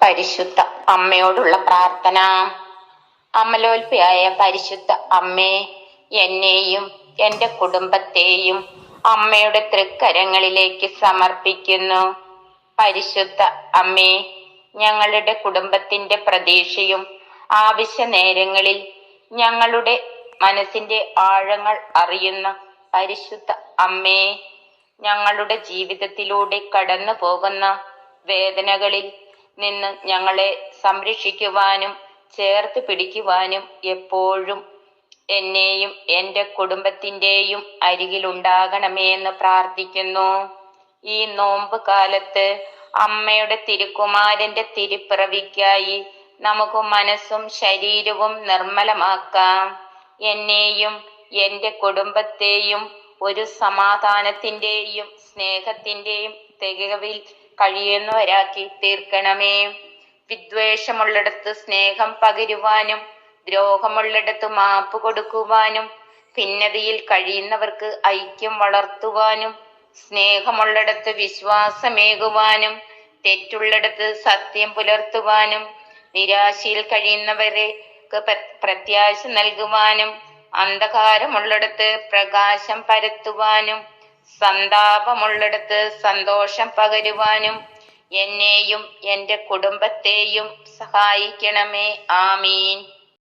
പരിശുദ്ധ അമ്മയോടുള്ള പ്രാർത്ഥന. അമലോൽപിയായ പരിശുദ്ധ അമ്മേ, എന്നെയും എന്റെ കുടുംബത്തെയും അമ്മയുടെ തൃക്കരങ്ങളിലേക്ക് സമർപ്പിക്കുന്നു. പരിശുദ്ധ അമ്മേ, ഞങ്ങളുടെ കുടുംബത്തിന്റെ പ്രതീക്ഷയും ആവശ്യ നേരങ്ങളിൽ ഞങ്ങളുടെ മനസ്സിന്റെ ആഴങ്ങൾ അറിയുന്ന പരിശുദ്ധ അമ്മേ, ഞങ്ങളുടെ ജീവിതത്തിലൂടെ കടന്നു പോകുന്ന വേദനകളിൽ നിന്ന് ഞങ്ങളെ സംരക്ഷിക്കുവാനും ചേർത്ത് പിടിക്കുവാനും എപ്പോഴും എന്നെയും എന്റെ കുടുംബത്തിന്റെയും അരികിലുണ്ടാകണമേ എന്ന് പ്രാർത്ഥിക്കുന്നു. ഈ നോമ്പ് കാലത്ത് അമ്മയുടെ തിരുക്കുമാരന്റെ തിരുപ്പിറവിക്കായി നമുക്ക് മനസ്സും ശരീരവും നിർമ്മലമാക്കാം. എന്നെയും എന്റെ കുടുംബത്തെയും ഒരു സമാധാനത്തിന്റെയും സ്നേഹത്തിന്റെയും തികവിൽ കഴിയുന്നവരാക്കി തീർക്കണമേ. വിദ്വേഷമുള്ളിടത്ത് സ്നേഹം പകരുവാനും ദ്രോഹമുള്ളിടത്ത് മാപ്പ് കൊടുക്കുവാനും ഭിന്നതയിൽ കഴിയുന്നവർക്ക് ഐക്യം വളർത്തുവാനും സ്നേഹമുള്ളിടത്ത് വിശ്വാസമേകുവാനും തെറ്റുള്ളിടത്ത് സത്യം പുലർത്തുവാനും നിരാശയിൽ കഴിയുന്നവർക്ക് പ്രത്യാശ നൽകുവാനും അന്ധകാരമുള്ളിടത്ത് പ്രകാശം പരത്തുവാനും സന്താപമുള്ളിടത്ത് സന്തോഷം പകരുവാനും എന്നെയും എന്റെ കുടുംബത്തെയും സഹായിക്കണമേ. ആമീൻ.